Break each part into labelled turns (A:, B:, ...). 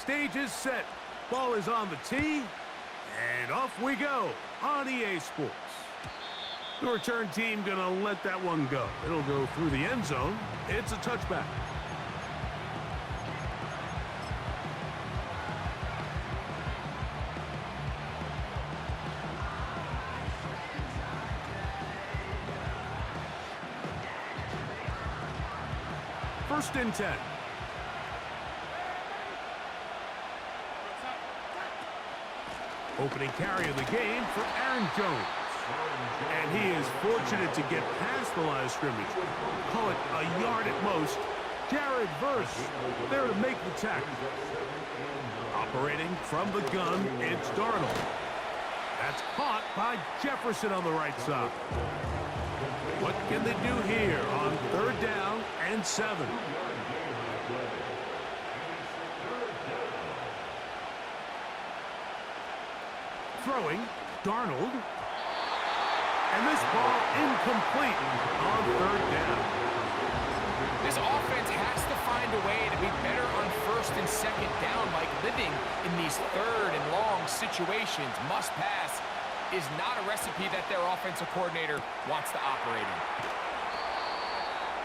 A: Stage is set. Ball is on the tee. And off we go on EA Sports. The return team going to let that one go. It'll go through the end zone. It's a touchback. First and 10. Opening carry of the game for Aaron Jones. And he is fortunate to get past the line of scrimmage. Call it a yard at most. Jared Verse there to make the tackle. Operating from the gun, it's Darnold. That's caught by Jefferson on the right side. What can they do here on 3rd down and 7? Throwing, Darnold. And this ball incomplete on 3rd down.
B: This offense has to find a way to be better on 1st and 2nd down, like living in these 3rd and long situations. Must pass is not a recipe that their offensive coordinator wants to operate in.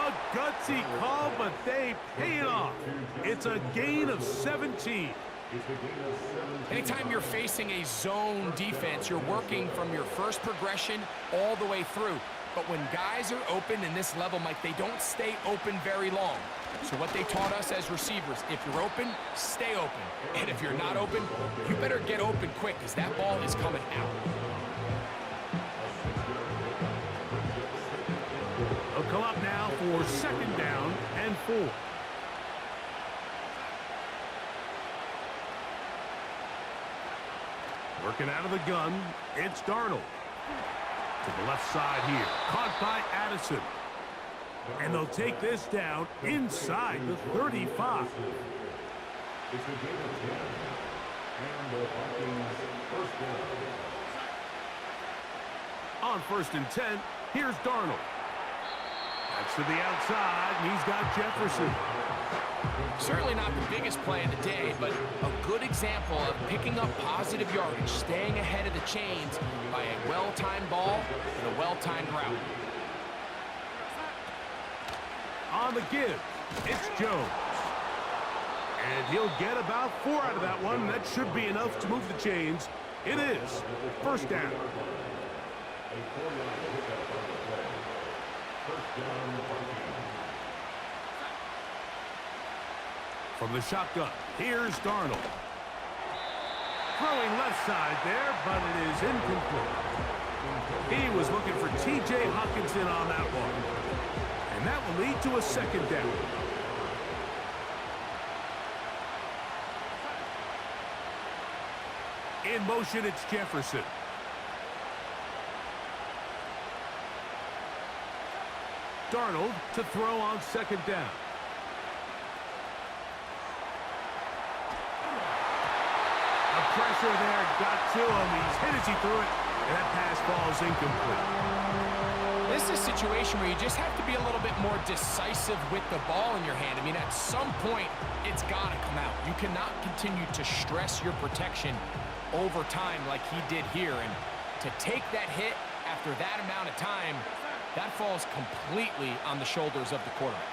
A: A gutsy call, but they pay it off. It's a gain of 17.
B: Anytime you're facing a zone defense, you're working from your first progression all the way through. But when guys are open in this level, Mike, they don't stay open very long. So what they taught us as receivers, if you're open, stay open. And if you're not open, you better get open quick because that ball is coming out.
A: They'll come up now for 2nd down and 4. Working out of the gun, it's Darnold. To the left side here, caught by Addison. And they'll take this down inside the 35.
C: It's a gain of 10. And the Vikings first down.
A: On 1st and 10, here's Darnold. That's to the outside, and he's got Jefferson.
B: Certainly not the biggest play of the day, but a good example of picking up positive yardage, staying ahead of the chains by a well-timed ball and a well-timed route.
A: On the give, it's Jones. And he'll get about 4 out of that one. That should be enough to move the chains. It is 1st down. From the shotgun, here's Darnold. Throwing left side there, but it is incomplete. He was looking for T.J. Hawkinson on that one. And that will lead to a 2nd down. In motion, it's Jefferson. Darnold to throw on 2nd down. Pressure there got to him. He's hit as he threw it, and that pass falls incomplete.
B: This is a situation where you just have to be a little bit more decisive with the ball in your hand. I mean, at some point, it's got to come out. You cannot continue to stress your protection over time like he did here. And to take that hit after that amount of time, that falls completely on the shoulders of the quarterback.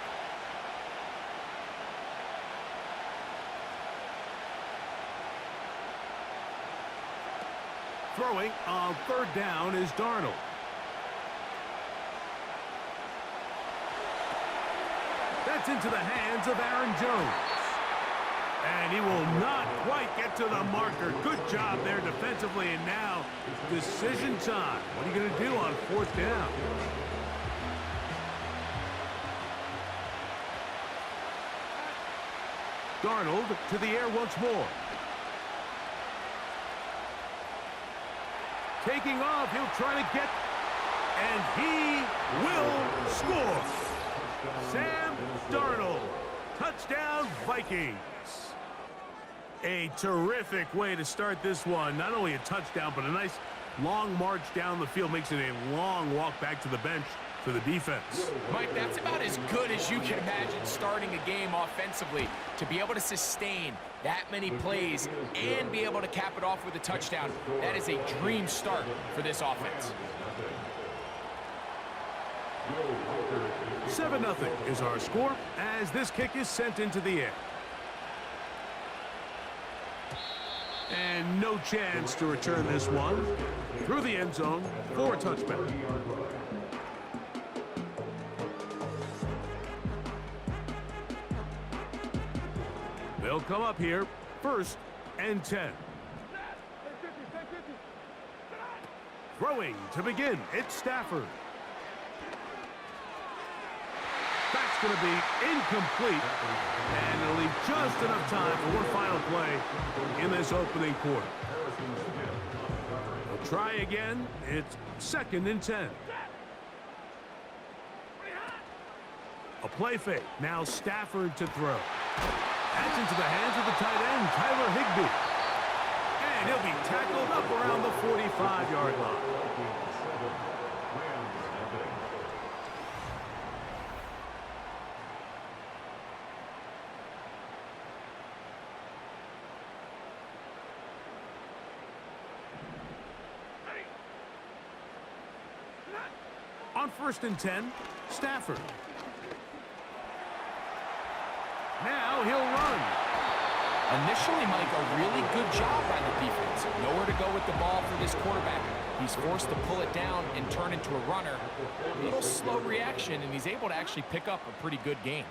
A: Throwing on 3rd down is Darnold. That's into the hands of Aaron Jones. And he will not quite get to the marker. Good job there defensively, and now decision time. What are you going to do on 4th down? Darnold to the air once more. Taking off, he'll try to get, and he will score. Sam Darnold, touchdown Vikings. A terrific way to start this one. Not only a touchdown, but a nice long march down the field. Makes it a long walk back to the bench for the defense.
B: Mike, that's about as good as you can imagine starting a game offensively. To be able to sustain that many plays and be able to cap it off with a touchdown, that is a dream start for this offense.
A: 7-0 is our score as this kick is sent into the air. And no chance to return this one through the end zone for a touchback. They'll come up here, 1st and 10. Throwing to begin, it's Stafford. That's going to be incomplete, and it'll leave just enough time for one final play in this opening quarter. They'll try again. It's 2nd and 10. A play fake. Now Stafford to throw. That's into the hands of the tight end, Tyler Higbee. And he'll be tackled up around the 45-yard line. On 1st and 10, Stafford. Now he'll run.
B: Initially, Mike, a really good job by the defense. Nowhere to go with the ball for this quarterback. He's forced to pull it down and turn into a runner. A little slow reaction, and he's able to actually pick up a pretty good game.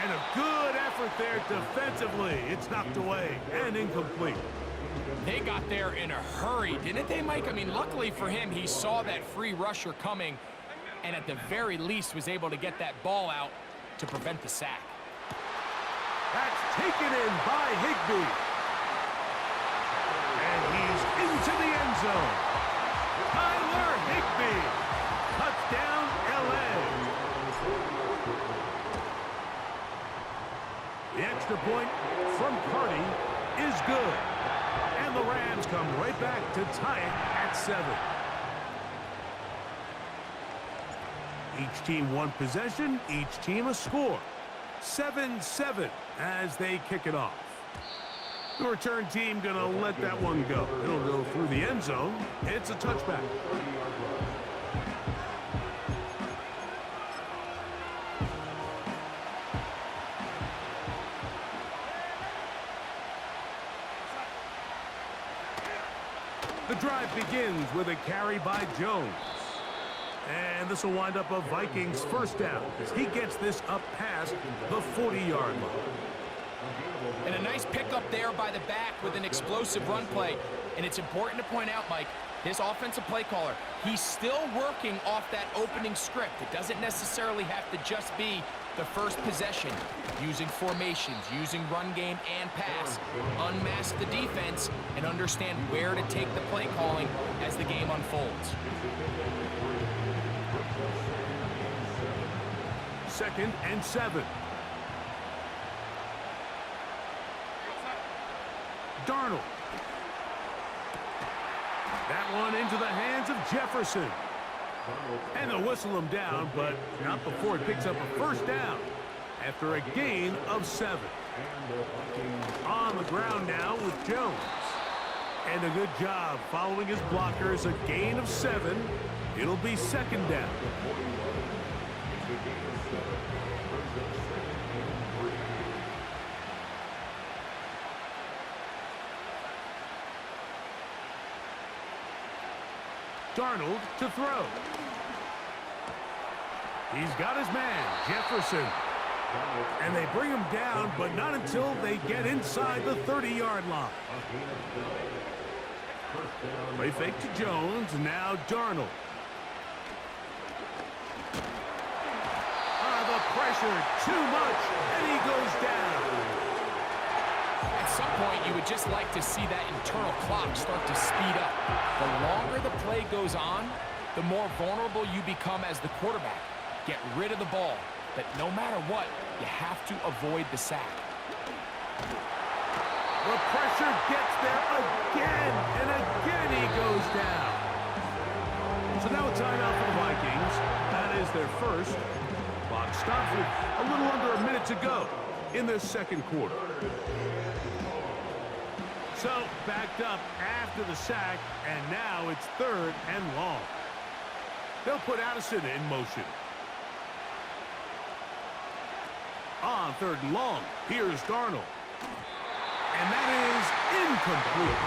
A: And a good effort there defensively. It's knocked away and incomplete.
B: They got there in a hurry, didn't they, Mike? I mean, luckily for him, he saw that free rusher coming and at the very least was able to get that ball out to prevent the sack.
A: That's taken in by Higbee. And he's into the end zone. Tyler Higbee. Touchdown, L.A. The extra point from Carty is good. And the Rams come right back to tie it at 7. Each team one possession, each team a score. 7-7 as they kick it off. The return team gonna let that one go. It'll go through the end zone. It's a touchback. The drive begins with a carry by Jones. And this will wind up a Vikings first down as he gets this up past the 40-yard line.
B: And a nice pickup there by the back with an explosive run play. And it's important to point out, Mike, this offensive play caller, he's still working off that opening script. It doesn't necessarily have to just be the first possession. Using formations, using run game and pass. Unmask the defense and understand where to take the play calling as the game unfolds.
A: 2nd and 7. Darnold. That one into the hands of Jefferson. And they'll whistle him down, but not before he picks up a first down after a gain of 7. On the ground now with Jones. And a good job following his blockers, a gain of 7. It'll be 2nd down. Darnold to throw. He's got his man, Jefferson. And they bring him down, but not until they get inside the 30-yard line. Play fake to Jones, now Darnold. The pressure, too much, and he goes down.
B: At some point, you would just like to see that internal clock start to speed up. The longer the play goes on, the more vulnerable you become as the quarterback. Get rid of the ball, but no matter what, you have to avoid the sack.
A: The pressure gets there again, and again he goes down. So now a timeout for the Vikings. That is their first. Clock stops with a little under a minute to go in this second quarter. So backed up after the sack, and now it's third and long. They'll put Addison in motion. On third and long, here's Darnold. And that is incomplete.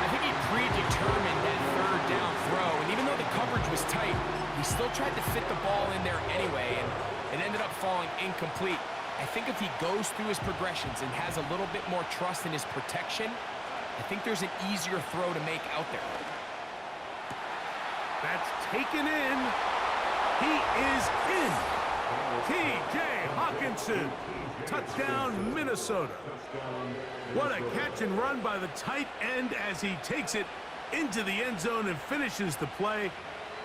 B: I think he predetermined that third down throw, and even though the coverage was tight, he still tried to fit the ball in there anyway, and it ended up falling incomplete. I think if he goes through his progressions and has a little bit more trust in his protection, I think there's an easier throw to make out there.
A: That's taken in. He is in. T.J. Hawkinson. Touchdown, Minnesota. What a catch and run by the tight end as he takes it into the end zone and finishes the play.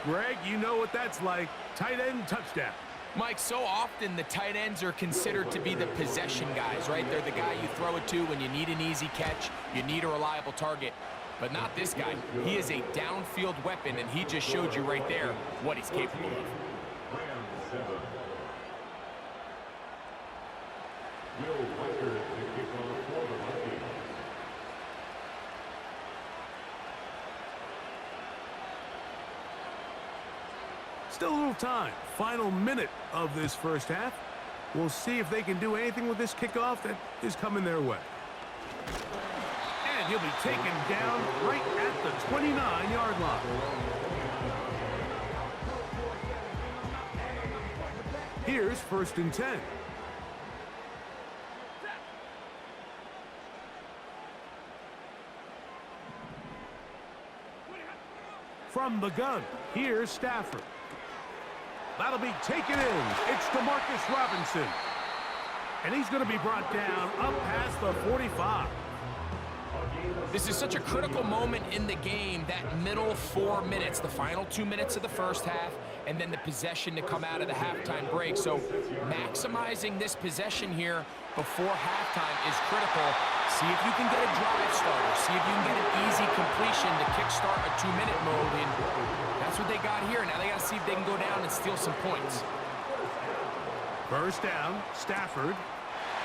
A: Greg, you know what that's like. Tight end touchdown.
B: Mike, so often the tight ends are considered to be the possession guys, right? They're the guy you throw it to when you need an easy catch, you need a reliable target. But not this guy. He is a downfield weapon, and he just showed you right there what he's capable of.
A: Still a little time. Final minute of this first half. We'll see if they can do anything with this kickoff that is coming their way. And he'll be taken down right at the 29-yard line. Here's 1st and 10. From the gun, here's Stafford. That'll be taken in. It's DeMarcus Robinson. And he's going to be brought down up past the 45.
B: This is such a critical moment in the game, that middle 4 minutes, the final 2 minutes of the first half, and then the possession to come out of the halftime break. So maximizing this possession here before halftime is critical. See if you can get a drive starter. See if you can get an easy completion to kickstart a 2-minute mode. And that's what they got here. Now they got to see if they can go down and steal some points.
A: First down, Stafford.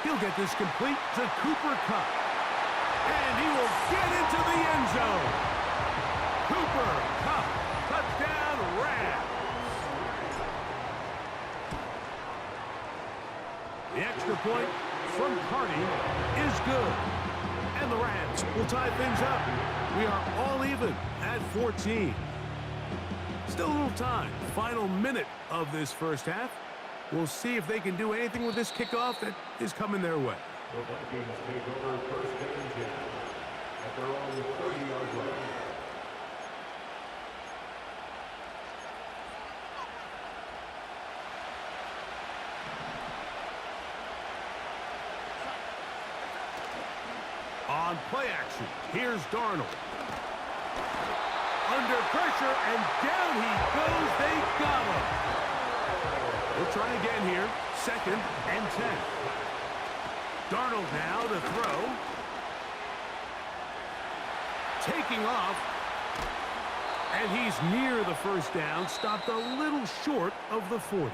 A: He'll get this complete to Cooper Kupp. And he will get into the end zone. Cooper Kupp, touchdown Rams. The extra point from Carney is good. And the Rams will tie things up. We are all even at 14. Still a little time. Final minute of this first half. We'll see if they can do anything with this kickoff that is coming their way.
C: The Vikings take over 1st and 10 at their own 30-yard line.
A: On play action, here's Darnold. Under pressure, and down he goes. They got him. We'll try again here. 2nd and 10. Darnold now to throw. Taking off. And he's near the first down. Stopped a little short of the 40.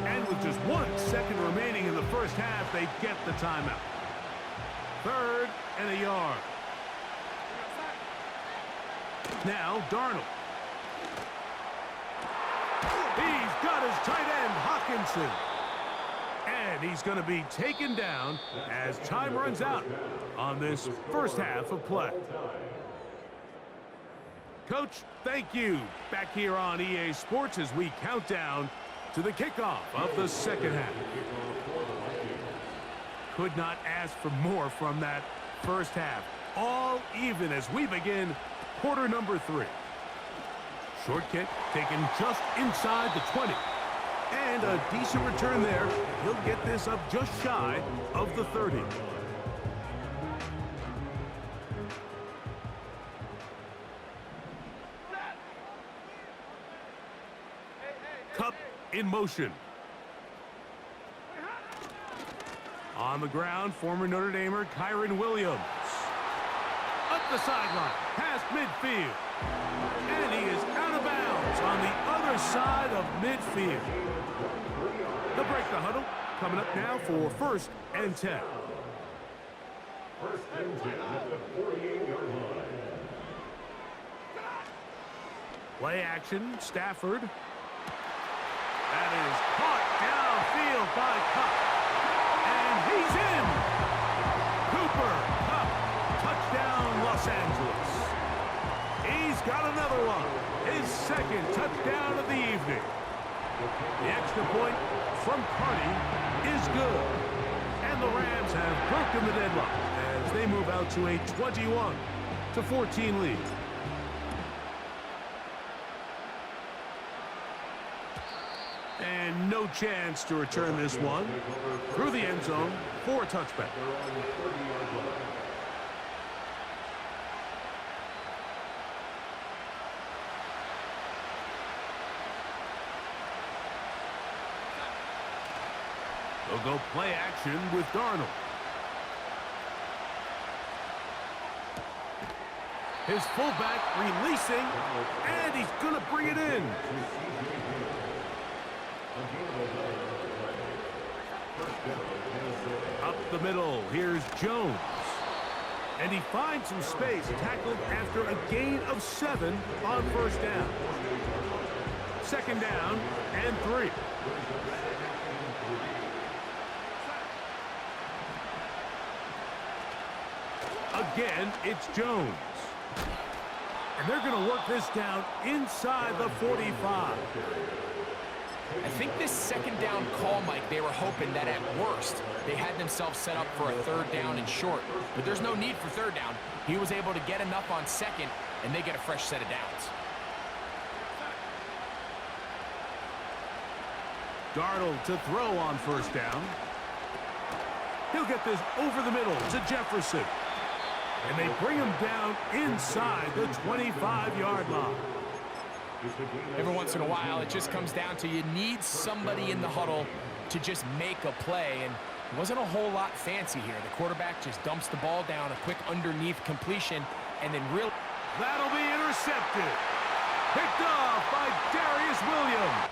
A: And with just 1 second remaining in the first half, they get the timeout. 3rd and a yard. Now Darnold. He's got his tight end, Hawkinson. And he's going to be taken down as time runs out on this first half of play. Coach, thank you. Back here on EA Sports as we count down to the kickoff of the second half. Could not ask for more from that first half. All even as we begin quarter number 3. Short kick taken just inside the 20. And a decent return there. He'll get this up just shy of the 30. Kupp in motion. On the ground, former Notre Damer Kyron Williams. Up the sideline, past midfield. And he is out of bounds on the other side of midfield. They'll break the huddle. Coming up now for 1st and 10.
C: 1st and 10 at the 48-yard line.
A: Play action, Stafford. That is caught downfield by Cup. And he's in. Cooper Cup, touchdown Los Angeles. He's got another one. His 2nd touchdown of the evening. The extra point from Carney is good. And the Rams have broken the deadlock as they move out to a 21-14 lead. And no chance to return this one through the end zone for a touchback. They'll go play action with Darnold. His fullback releasing, and he's going to bring it in. Up the middle, here's Jones. And he finds some space, tackled after a gain of 7 on 1st down. 2nd down and 3. Again, it's Jones. And they're going to work this down inside the 45.
B: I think this 2nd down call, Mike, they were hoping that at worst they had themselves set up for a 3rd down and short. But there's no need for 3rd down. He was able to get enough on 2nd, and they get a fresh set of downs.
A: Darnold to throw on 1st down. He'll get this over the middle to Jefferson. And they bring him down inside the 25-yard line.
B: Every once in a while, it just comes down to you need somebody in the huddle to just make a play. And it wasn't a whole lot fancy here. The quarterback just dumps the ball down, a quick underneath completion, and then real...
A: That'll be intercepted. Picked off by Darius Williams.